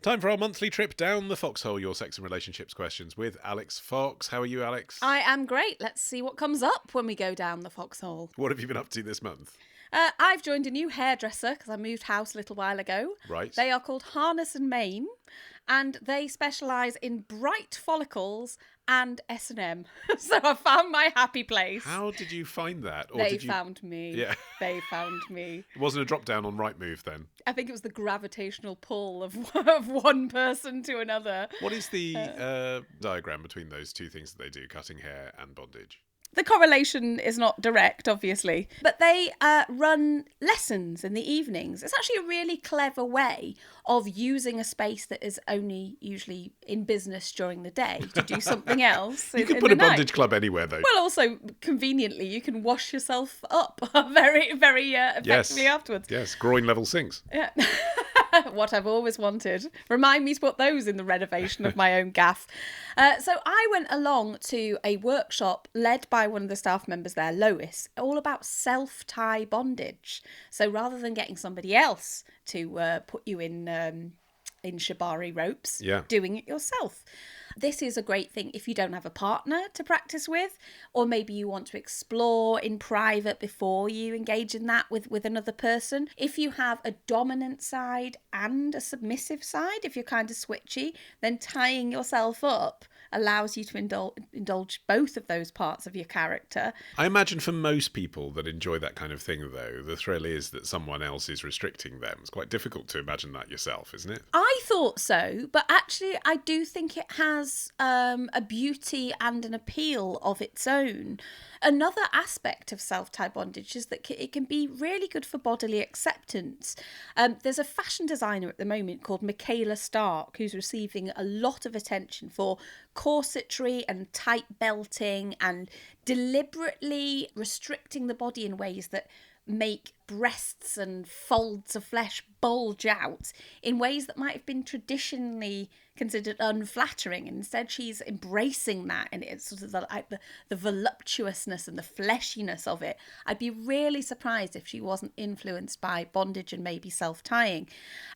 Time for our monthly trip down the foxhole, your sex and relationships questions with Alix Fox. How are you, Alex? I am great. Let's see what comes up when we go down the foxhole. What have you been up to this month? I've joined a new hairdresser because I moved house a little while ago. Right. They are called Harness and Mane, and they specialise in bright follicles and S&M. So I found my happy place. How did you find that? Or They did you... found me. Yeah. They found me. It wasn't a drop down on Rightmove then? I think it was the gravitational pull of one person to another. What is the diagram between those two things that they do, cutting hair and bondage? The correlation is not direct, obviously, but they run lessons in the evenings. It's actually a really clever way of using a space that is only usually in business during the day to do something else. You could put a bondage club anywhere, though. Well, also, conveniently, you can wash yourself up very, very effectively afterwards. Yes, groin level sinks. Yeah. What I've always wanted. Remind me to put those in the renovation of my own gaff. So I went along to a workshop led by one of the staff members there, Lois, all about self-tie bondage. So rather than getting somebody else to put you in shibari ropes, doing it yourself. This is a great thing if you don't have a partner to practice with, or maybe you want to explore in private before you engage in that with another person. If you have a dominant side and a submissive side, if you're kind of switchy, then tying yourself up allows you to indulge both of those parts of your character. I imagine for most people that enjoy that kind of thing, though, the thrill is that someone else is restricting them. It's quite difficult to imagine that yourself, isn't it? I thought so, but actually I do think it has a beauty and an appeal of its own. Another aspect of self-tie bondage is that it can be really good for bodily acceptance. There's a fashion designer at the moment called Michaela Stark who's receiving a lot of attention for corsetry and tight belting and deliberately restricting the body in ways that make breasts and folds of flesh bulge out in ways that might have been traditionally considered unflattering. And instead she's embracing that, and it's sort of the voluptuousness and the fleshiness of it. I'd be really surprised if she wasn't influenced by bondage and maybe self-tying.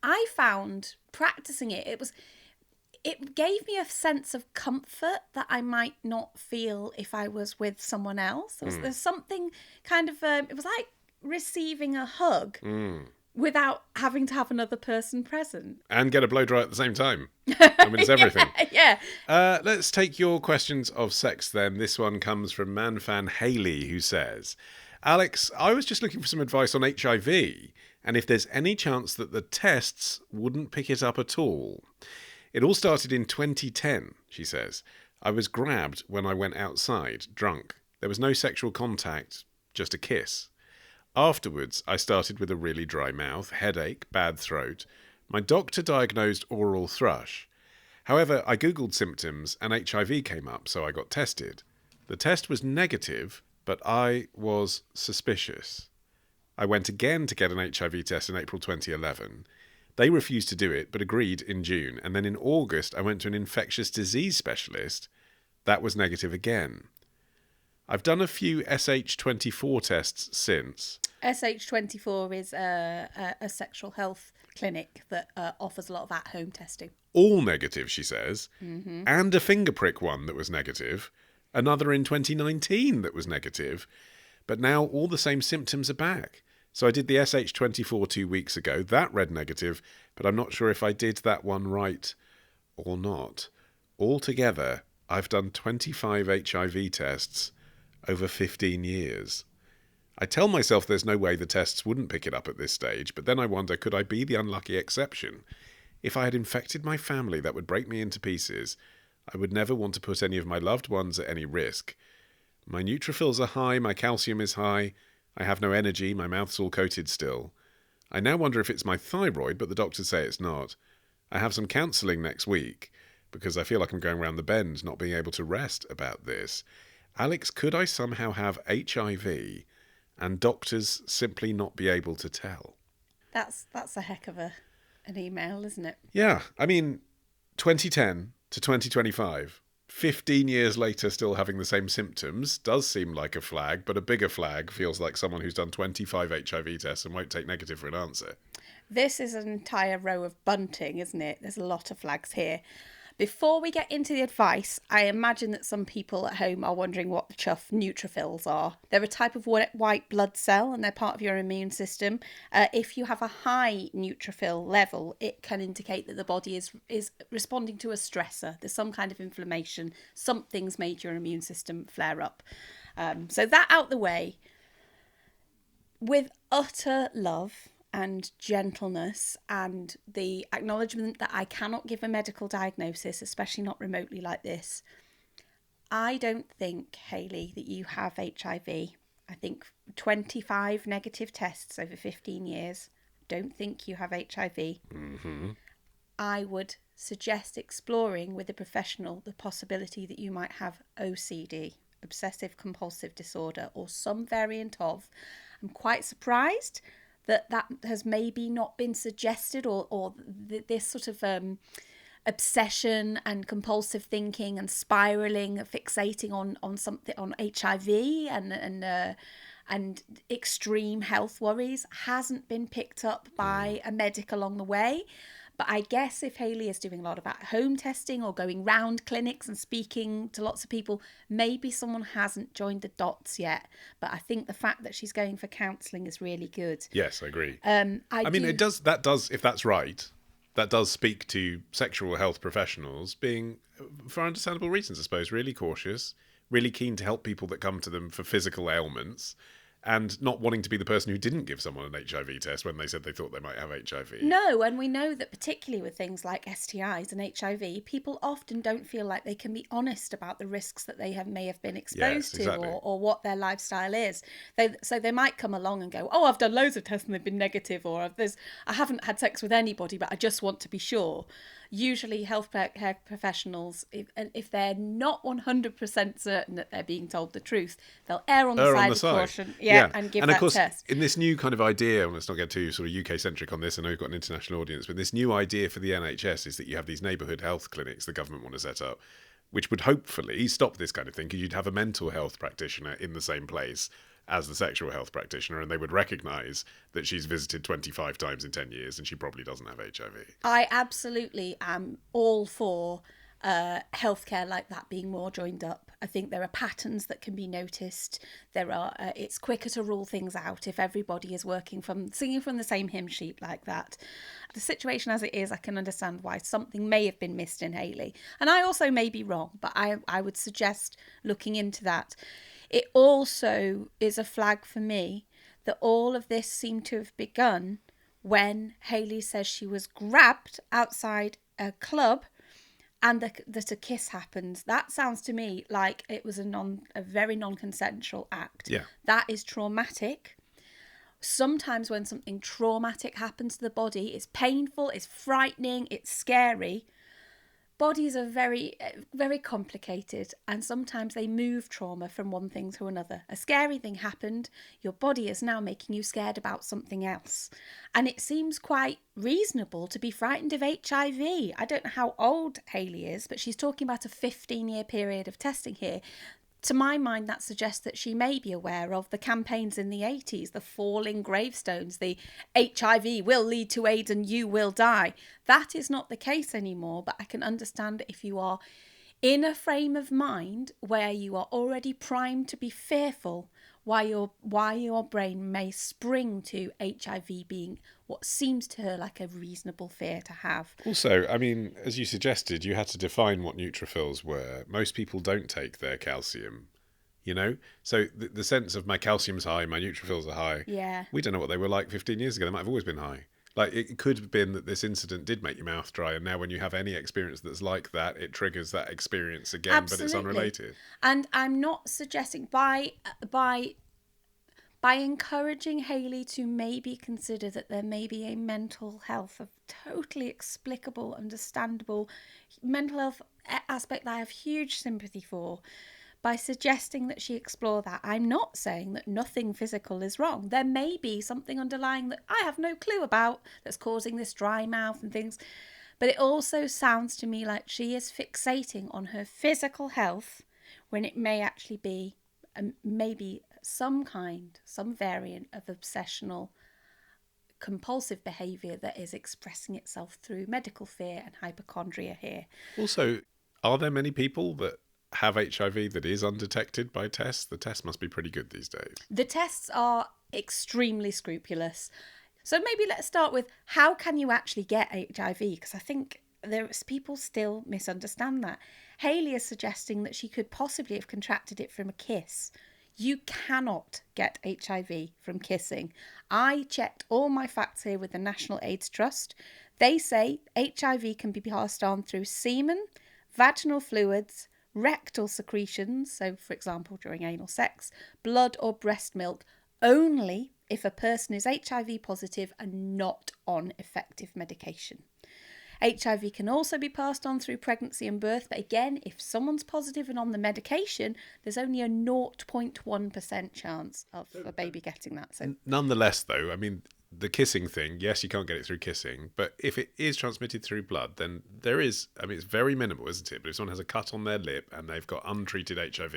I found practicing it gave me a sense of comfort that I might not feel if I was with someone else. There's something kind of, it was like receiving a hug without having to have another person present. And get a blow dry at the same time. I mean, it's everything. Yeah. Let's take your questions of sex then. This one comes from Manfan Haley, who says, Alex, I was just looking for some advice on HIV and if there's any chance that the tests wouldn't pick it up at all. It all started in 2010, she says. I was grabbed when I went outside, drunk. There was no sexual contact, just a kiss. Afterwards, I started with a really dry mouth, headache, bad throat. My doctor diagnosed oral thrush. However, I Googled symptoms and HIV came up, so I got tested. The test was negative, but I was suspicious. I went again to get an HIV test in April 2011. They refused to do it, but agreed in June. And then in August, I went to an infectious disease specialist. That was negative again. I've done a few SH24 tests since. SH24 is a sexual health clinic that offers a lot of at-home testing. All negative, she says. Mm-hmm. And a finger prick one that was negative. Another in 2019 that was negative. But now all the same symptoms are back. So I did the SH24 2 weeks ago. That read negative, but I'm not sure if I did that one right or not. Altogether, I've done 25 HIV tests over 15 years. I tell myself there's no way the tests wouldn't pick it up at this stage, but then I wonder, could I be the unlucky exception? If I had infected my family, that would break me into pieces. I would never want to put any of my loved ones at any risk. My neutrophils are high, my calcium is high. I have no energy, my mouth's all coated still. I now wonder if it's my thyroid, but the doctors say it's not. I have some counselling next week, because I feel like I'm going round the bend, not being able to rest about this. Alex, could I somehow have HIV and doctors simply not be able to tell? That's a heck of an email, isn't it? Yeah, I mean, 2010 to 2025. 15 years later, still having the same symptoms does seem like a flag, but a bigger flag feels like someone who's done 25 HIV tests and won't take negative for an answer. This is an entire row of bunting, isn't it? There's a lot of flags here. Before we get into the advice, I imagine that some people at home are wondering what the chuff neutrophils are. They're a type of white blood cell and they're part of your immune system. If you have a high neutrophil level, it can indicate that the body is responding to a stressor. There's some kind of inflammation. Something's made your immune system flare up. So that out the way. With utter love and gentleness and the acknowledgement that I cannot give a medical diagnosis, especially not remotely like this, I don't think, Hayley, that you have HIV. I think 25 negative tests over 15 years. Don't think you have HIV. Mm-hmm. I would suggest exploring with a professional the possibility that you might have OCD, obsessive compulsive disorder, or some variant of. I'm quite surprised that has maybe not been suggested, or this sort of obsession and compulsive thinking and spiraling, fixating on something, on HIV and extreme health worries hasn't been picked up by a medic along the way. But I guess if Hayley is doing a lot of at-home testing or going round clinics and speaking to lots of people, maybe someone hasn't joined the dots yet. But I think the fact that she's going for counselling is really good. Yes, I agree. I mean, it does, if that's right, that does speak to sexual health professionals being, for understandable reasons, I suppose, really cautious, really keen to help people that come to them for physical ailments, and not wanting to be the person who didn't give someone an HIV test when they said they thought they might have HIV. No, and we know that particularly with things like STIs and HIV, people often don't feel like they can be honest about the risks that they may have been exposed to, or what their lifestyle is. So they might come along and go, oh, I've done loads of tests and they've been negative, or I haven't had sex with anybody, but I just want to be sure. Usually healthcare professionals, if they're not 100% certain that they're being told the truth, they'll err on the side of caution. Yeah, and give that test. And of course, in this new kind of idea, and let's not get too sort of UK-centric on this, I know you've got an international audience, but this new idea for the NHS is that you have these neighbourhood health clinics the government want to set up, which would hopefully stop this kind of thing, because you'd have a mental health practitioner in the same place as the sexual health practitioner, and they would recognise that she's visited 25 times in 10 years and she probably doesn't have HIV. I absolutely am all for healthcare like that being more joined up. I think there are patterns that can be noticed. It's quicker to rule things out if everybody is singing from the same hymn sheet like that. The situation as it is, I can understand why something may have been missed in Hayley. And I also may be wrong, but I would suggest looking into that. It also is a flag for me that all of this seemed to have begun when Hayley says she was grabbed outside a club and that a kiss happened. That sounds to me like it was a very non-consensual act. Yeah. That is traumatic. Sometimes when something traumatic happens to the body, it's painful, it's frightening, it's scary. Bodies are very, very complicated, and sometimes they move trauma from one thing to another. A scary thing happened, your body is now making you scared about something else. And it seems quite reasonable to be frightened of HIV. I don't know how old Hayley is, but she's talking about a 15-year period of testing here. To my mind, that suggests that she may be aware of the campaigns in the 80s, the falling gravestones, the HIV will lead to AIDS and you will die. That is not the case anymore, but I can understand if you are in a frame of mind where you are already primed to be fearful, why your brain may spring to HIV being what seems to her like a reasonable fear to have. Also, I mean, as you suggested, you had to define what neutrophils were. Most people don't take their calcium, you know? So the sense of my calcium's high, my neutrophils are high. Yeah. We don't know what they were like 15 years ago. They might have always been high. Like, it could have been that this incident did make your mouth dry, and now when you have any experience that's like that, it triggers that experience again. Absolutely. But it's unrelated. And I'm not suggesting by encouraging Hayley to maybe consider that there may be a mental health, a totally explicable, understandable mental health aspect that I have huge sympathy for, by suggesting that she explore that. I'm not saying that nothing physical is wrong. There may be something underlying that I have no clue about that's causing this dry mouth and things. But it also sounds to me like she is fixating on her physical health when it may actually be maybe some variant of obsessional compulsive behaviour that is expressing itself through medical fear and hypochondria here. Also, are there many people that have HIV that is undetected by tests? The tests must be pretty good these days. The tests are extremely scrupulous. So maybe let's start with, how can you actually get HIV? Because I think people still misunderstand that. Hayley is suggesting that she could possibly have contracted it from a kiss. You cannot get HIV from kissing. I checked all my facts here with the National AIDS Trust. They say HIV can be passed on through semen, vaginal fluids, rectal secretions, so for example during anal sex, blood or breast milk, only if a person is HIV positive and not on effective medication. HIV can also be passed on through pregnancy and birth, but again, if someone's positive and on the medication, there's only a 0.1% chance of a baby getting that. So, nonetheless, though, I mean, the kissing thing, yes, you can't get it through kissing, but if it is transmitted through blood, then there is, I mean, it's very minimal, isn't it? But if someone has a cut on their lip and they've got untreated HIV,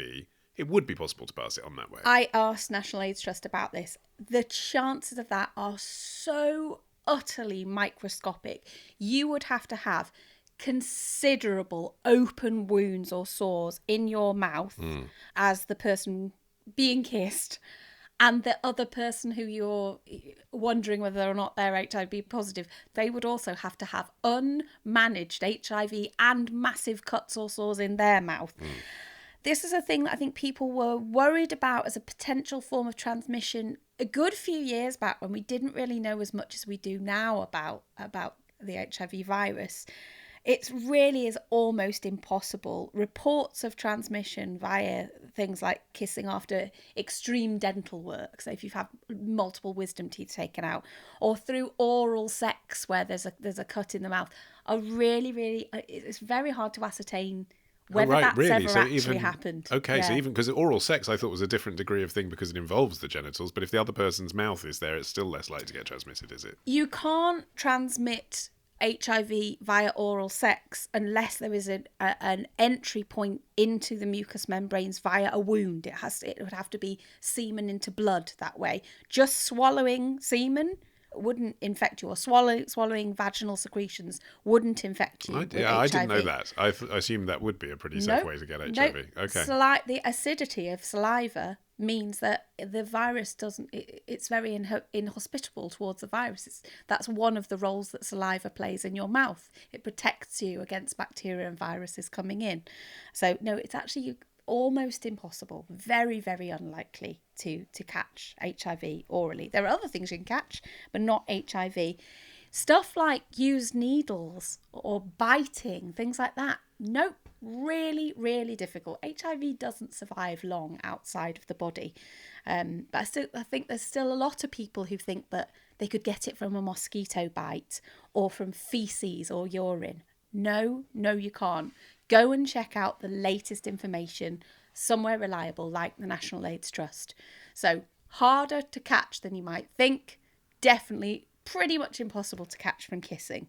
it would be possible to pass it on that way. I asked National AIDS Trust about this. The chances of that are so utterly microscopic. You would have to have considerable open wounds or sores in your mouth as the person being kissed, and the other person who you're wondering whether or not they're HIV positive, they would also have to have unmanaged HIV and massive cuts or sores in their mouth. This is a thing that I think people were worried about as a potential form of transmission a good few years back, when we didn't really know as much as we do now about the HIV virus. It really is almost impossible. Reports of transmission via things like kissing after extreme dental work, so if you've had multiple wisdom teeth taken out, or through oral sex where there's a cut in the mouth, are really, it's very hard to ascertain whether that's ever actually happened. Okay, so even because oral sex I thought was a different degree of thing because it involves the genitals, but if the other person's mouth is there, it's still less likely to get transmitted, is it? You can't transmit HIV via oral sex unless there is an entry point into the mucous membranes via a wound. It would have to be semen into blood that way. Just swallowing semen wouldn't infect you, or swallowing vaginal secretions wouldn't infect you with HIV. I didn't know that. I assumed that would be a pretty safe way to get HIV. Okay. The acidity of saliva means that the virus it's very inhospitable towards the virus. That's one of the roles that saliva plays in your mouth. It protects you against bacteria and viruses coming in. So no, it's actually almost impossible, very, very unlikely to catch HIV orally. There are other things you can catch, but not HIV. Stuff like used needles or biting, things like that. Nope, really, really difficult. HIV doesn't survive long outside of the body. But I think there's still a lot of people who think that they could get it from a mosquito bite or from feces or urine. No, you can't. Go and check out the latest information somewhere reliable like the National AIDS Trust. So harder to catch than you might think. Definitely pretty much impossible to catch from kissing.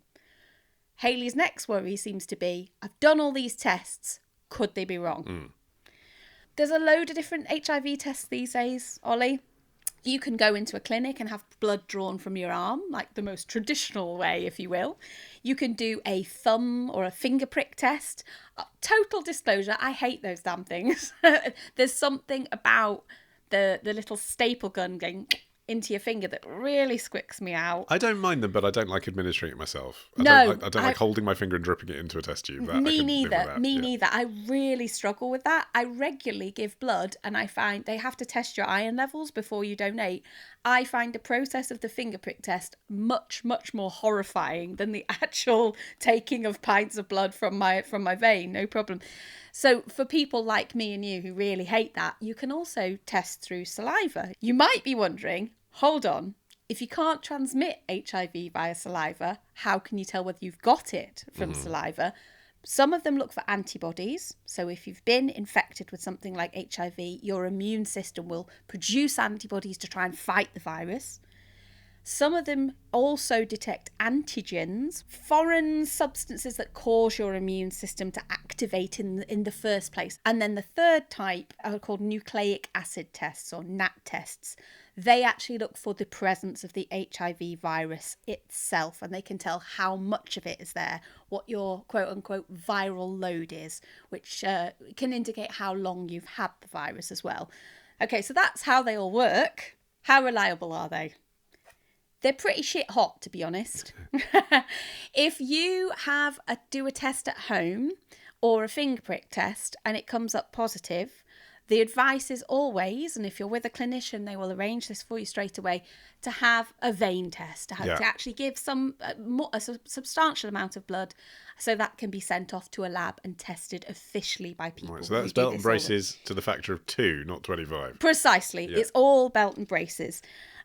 Hayley's next worry seems to be, I've done all these tests. Could they be wrong? There's a load of different HIV tests these days, Ollie. You can go into a clinic and have blood drawn from your arm, like the most traditional way, if you will. You can do a thumb or a finger prick test. Total disclosure, I hate those damn things. There's something about the little staple gun going into your finger that really squicks me out. I don't mind them, but I don't like administering it myself. I don't like holding my finger and dripping it into a test tube. Me neither. I really struggle with that. I regularly give blood and I find they have to test your iron levels before you donate. I find the process of the finger prick test much, much more horrifying than the actual taking of pints of blood from my vein. No problem. So for people like me and you who really hate that, you can also test through saliva. You might be wondering, hold on, if you can't transmit HIV via saliva, how can you tell whether you've got it from saliva? Some of them look for antibodies. So if you've been infected with something like HIV, your immune system will produce antibodies to try and fight the virus. Some of them also detect antigens, foreign substances that cause your immune system to activate in the first place. And then the third type are called nucleic acid tests or NAT tests. They actually look for the presence of the HIV virus itself, and they can tell how much of it is there, what your quote-unquote viral load is, which can indicate how long you've had the virus as well. Okay, so that's how they all work. How reliable are they? They're pretty shit hot, to be honest. If you do a test at home or a finger prick test and it comes up positive, the advice is always, and if you're with a clinician, they will arrange this for you straight away, to have a vein test, to actually give a substantial amount of blood, so that can be sent off to a lab and tested officially by people. Right, so that's belt and braces to the factor of 2, not 25. Precisely. Yeah. It's all belt and braces.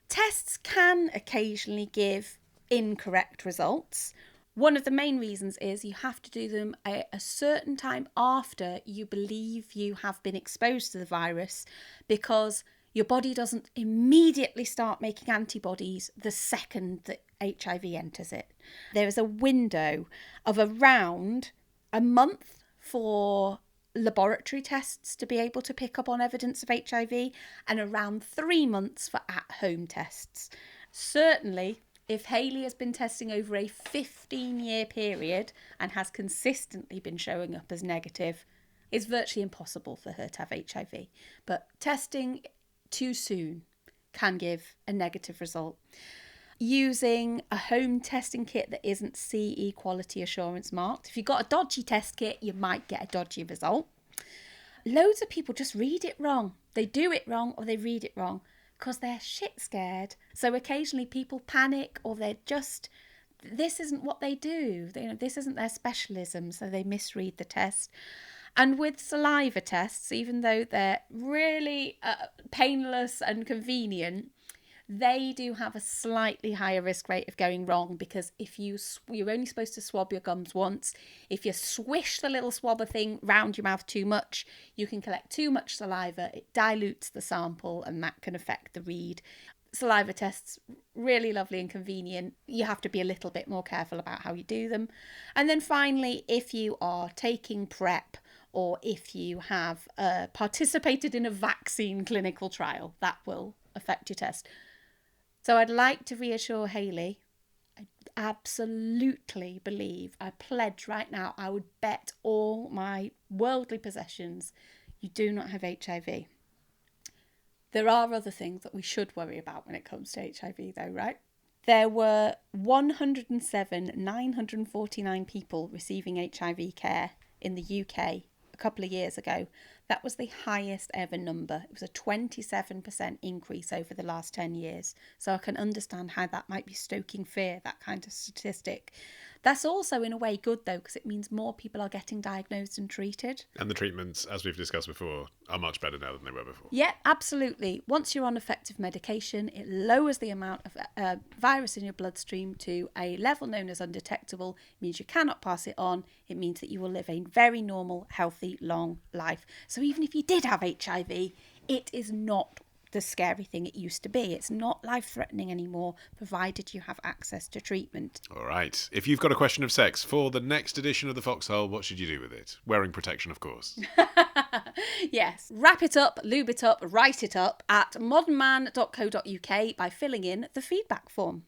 Tests can occasionally give incorrect results. One of the main reasons is you have to do them a certain time after you believe you have been exposed to the virus, because your body doesn't immediately start making antibodies the second that HIV enters it. There is a window of around a month for laboratory tests to be able to pick up on evidence of HIV, and around 3 months for at-home tests. Certainly, if Hayley has been testing over a 15-year period and has consistently been showing up as negative, it's virtually impossible for her to have HIV. But testing too soon can give a negative result. Using a home testing kit that isn't CE quality assurance marked. If you've got a dodgy test kit, you might get a dodgy result. Loads of people just read it wrong. They do it wrong or they read it wrong because they're shit scared. So occasionally people panic, or this isn't what they do. This isn't their specialism, so they misread the test. And with saliva tests, even though they're really painless and convenient, they do have a slightly higher risk rate of going wrong, because if you're only supposed to swab your gums once. If you swish the little swabber thing round your mouth too much, you can collect too much saliva. It dilutes the sample, and that can affect the read. Saliva tests, really lovely and convenient. You have to be a little bit more careful about how you do them. And then finally, if you are taking PrEP, or if you have participated in a vaccine clinical trial, that will affect your test. So I'd like to reassure Hayley, I absolutely believe, I pledge right now, I would bet all my worldly possessions, you do not have HIV. There are other things that we should worry about when it comes to HIV though, right? There were 107,949 people receiving HIV care in the UK a couple of years ago. That was the highest ever number. It was a 27% increase over the last 10 years. So I can understand how that might be stoking fear, that kind of statistic. That's also in a way good though, because it means more people are getting diagnosed and treated. And the treatments, as we've discussed before, are much better now than they were before. Yeah, absolutely. Once you're on effective medication, it lowers the amount of virus in your bloodstream to a level known as undetectable. It means you cannot pass it on. It means that you will live a very normal, healthy, long life. So even if you did have HIV, it is not the scary thing it used to be. It's not life-threatening anymore, provided you have access to treatment. All right. If you've got a question of sex for the next edition of the Foxhole, what should you do with it? Wearing protection, of course. Yes. Wrap it up, lube it up, write it up at modernman.co.uk by filling in the feedback form.